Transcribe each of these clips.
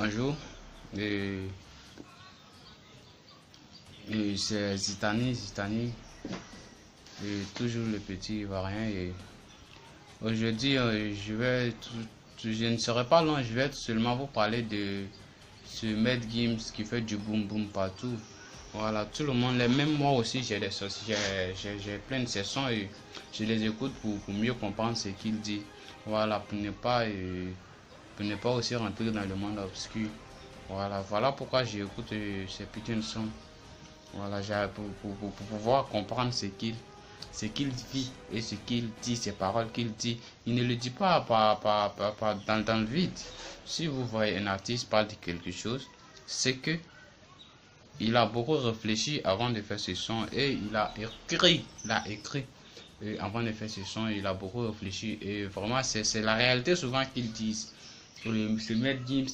Bonjour, et, c'est Zitani, et toujours le petit Ivoirien. Et aujourd'hui, je ne serai pas long, je vais seulement vous parler de ce Mad Games qui fait du boom boom partout. Voilà, tout le monde, même moi aussi, j'ai plein de ces sons et je les écoute pour mieux comprendre ce qu'il dit. Voilà, pour ne pas aussi rentrer dans le monde obscur. Voilà pourquoi j'écoute ces putains de sons. Voilà, pour pouvoir comprendre ce qu'il vit et ce qu'il dit, ces paroles qu'il dit. Il ne le dit pas dans le vide. Si vous voyez un artiste parler de quelque chose, c'est que il a beaucoup réfléchi avant de faire ce son et il a écrit avant de faire ce son, il a beaucoup réfléchi et vraiment c'est la réalité souvent qu'ils disent. Ce Mad Gims,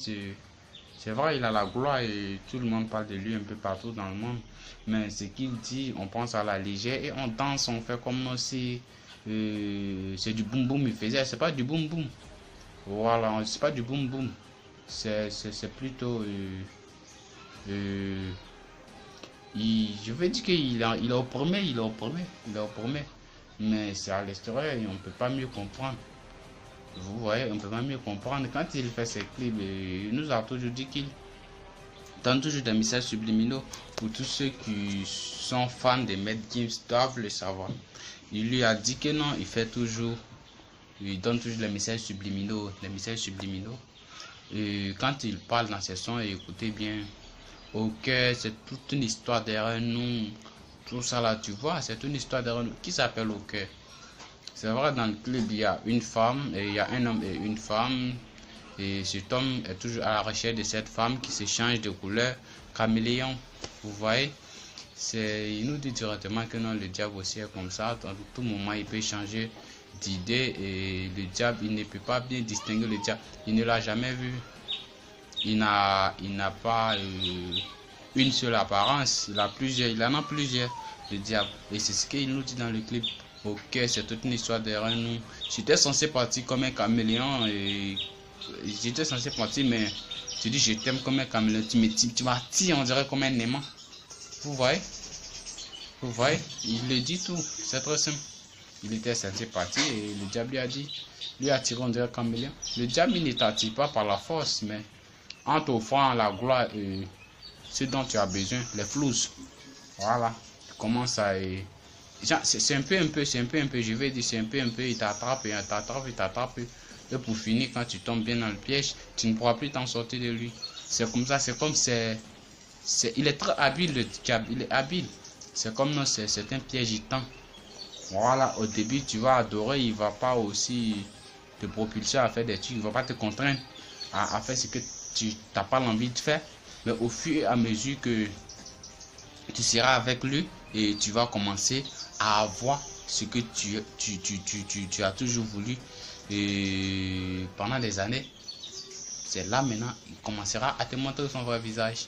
c'est vrai, il a la gloire et tout le monde parle de lui un peu partout dans le monde. Mais ce qu'il dit, on pense à la légère et on danse, on fait comme si c'est du boom boom il faisait. C'est pas du boom boom. Voilà, c'est pas du boom boom. C'est plutôt. Je veux dire il est opprimé, il est opprimé. Mais c'est à l'extérieur et on peut pas mieux comprendre. Vous voyez, on peut pas mieux comprendre. Quand il fait ses clips, il nous a toujours dit qu'il donne toujours des messages subliminaux pour tous ceux qui sont fans de Mad Games doivent le savoir. Il lui a dit que non, il donne toujours les messages subliminaux, Et quand il parle dans ses sons, écoutez bien, au cœur, c'est toute une histoire derrière nous. Tout ça là, tu vois, c'est une histoire derrière nous qui s'appelle au cœur. C'est vrai, dans le clip, il y a une femme, et il y a un homme et une femme. Et cet homme est toujours à la recherche de cette femme qui se change de couleur, caméléon. Vous voyez, il nous dit directement que non, le diable aussi est comme ça. À tout moment, il peut changer d'idée. Et le diable, il ne peut pas bien distinguer le diable. Il ne l'a jamais vu. Il n'a pas une seule apparence. Il en a plusieurs, le diable. Et c'est ce qu'il nous dit dans le clip. Ok, c'est toute une histoire derrière nous. J'étais censé partir comme un caméléon et j'étais censé partir, mais tu dis je t'aime comme un caméléon. Tu m'attires, on dirait comme un aimant. Vous voyez? Il le dit tout. C'est très simple. Il était censé partir et le diable lui a tiré, on dirait un caméléon. Le diable, il ne t'attire pas par la force, mais en t'offrant la gloire et ce dont tu as besoin, les flous. Voilà. Tu commences à. C'est un peu, je vais dire, c'est un peu, il t'attrape, il t'attrape. Et pour finir, quand tu tombes bien dans le piège, tu ne pourras plus t'en sortir de lui. C'est comme ça, il est très habile, le diable, il est habile. C'est comme non, c'est un piège gitan. Voilà, au début, tu vas adorer, il va pas aussi te propulser à faire des trucs, il va pas te contraindre à faire ce que tu n'as pas l'envie de faire. Mais au fur et à mesure que tu seras avec lui et tu vas commencer à avoir ce que tu as toujours voulu et pendant des années, c'est là maintenant il commencera à te montrer son vrai visage.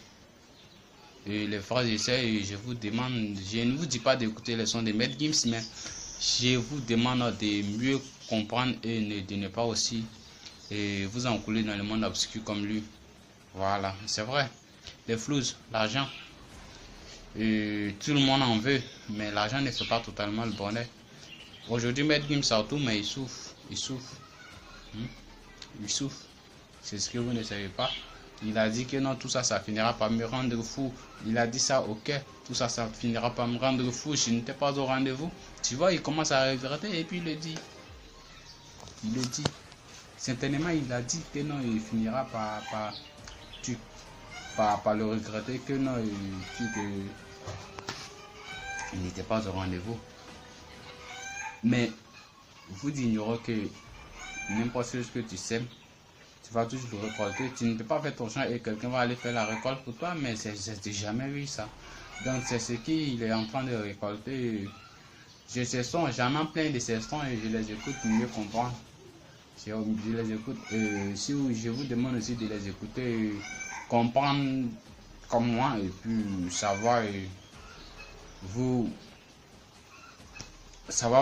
Et les frères et sœurs, je vous demande, je ne vous dis pas d'écouter les sons de Mad Games, mais je vous demande de mieux comprendre et de ne pas aussi vous encouler dans le monde obscur comme lui. Voilà, c'est vrai. Les flous, l'argent. Tout le monde en veut, mais l'argent ne fait pas totalement le bonheur. Aujourd'hui, Mad Games surtout, mais il souffre. Il souffre. Il souffre. C'est ce que vous ne savez pas. Il a dit que non, tout ça, ça finira par me rendre fou. Il a dit ça, ok. Tout ça, ça finira par me rendre fou. Je n'étais pas au rendez-vous. Tu vois, il commence à regretter et puis il le dit. Il le dit. Certainement, il a dit que non, il finira par le regretter que non, il n'était pas au rendez-vous. Mais vous ignorez que n'importe ce que tu sèmes, tu vas toujours le récolter. Tu ne peux pas faire ton champ et quelqu'un va aller faire la récolte pour toi, mais c'est jamais vu ça. Donc c'est ce qu'il est en train de récolter. J'en ai plein de ces sons et je les écoute pour mieux comprendre. Je les écoute. Si je vous demande aussi de les écouter, comprendre comme moi et puis savoir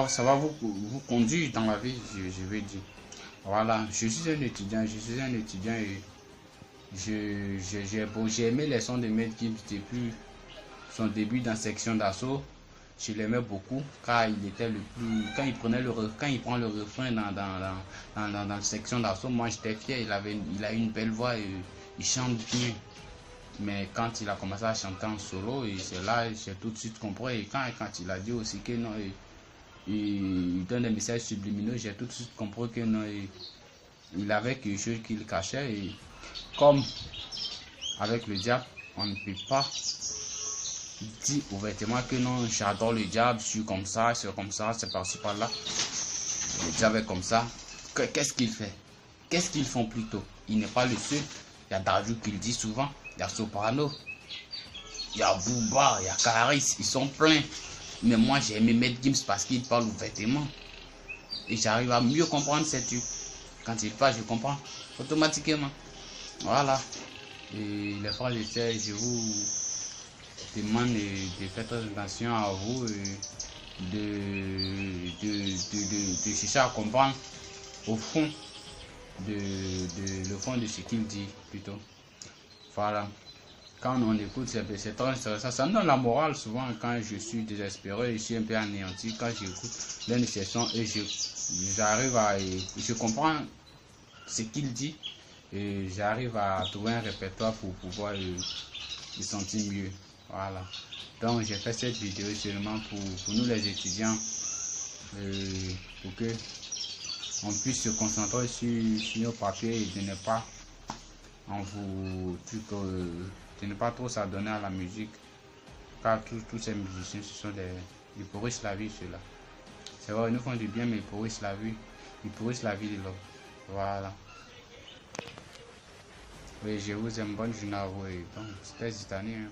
ça va vous conduire dans la vie, je vais dire. Voilà, je suis un étudiant et J'ai aimé les sons de Maître Gims depuis son début dans Section d'Assaut. Je l'aimais beaucoup car il était le plus. Quand il prend le refrain dans Section d'Assaut, moi j'étais fier. Il a une belle voix et il chante bien. Mais quand il a commencé à chanter en solo, et c'est là j'ai tout de suite compris. Et quand il a dit aussi que non, il donne des messages subliminaux, j'ai tout de suite compris que non, il avait quelque chose qu'il cachait. Et comme avec le diable, on ne peut pas dire ouvertement que non, j'adore le diable, je suis comme ça, c'est par-ci par-là. Le diable est comme ça. Qu'est-ce qu'il fait? Qu'est-ce qu'ils font plutôt? Il n'est pas le seul. Il y a Dadju qui le dit souvent. Il y a Soprano. Il y a Booba, il y a Caris. Ils sont pleins. Mais moi, j'ai aimé Maître Gims parce qu'il parle ouvertement. Et j'arrive à mieux comprendre ces trucs. Quand il parle, je comprends automatiquement. Voilà. Et les frères et sœurs, je vous demande de faire très attention à vous, de chercher à comprendre au fond le fond de ce qu'il dit plutôt. Voilà. Quand on écoute, c'est très intéressant. Ça me donne la morale souvent quand je suis désespéré, je suis un peu anéanti. Quand j'écoute l'un de ces sons et j'arrive à. Je comprends ce qu'il dit et j'arrive à trouver un répertoire pour pouvoir le sentir mieux. Voilà. Donc j'ai fait cette vidéo seulement pour nous les étudiants, pour que on puisse se concentrer sur nos papiers et de ne pas de ne pas trop s'adonner à la musique, car tous ces musiciens ce sont ils pourrissent la vie, ceux-là. C'est vrai, ils nous font du bien, mais ils pourrissent la vie de l'autre. Voilà. Oui, je vous aime, bonne journée à vous. Donc c'était Zitani, hein.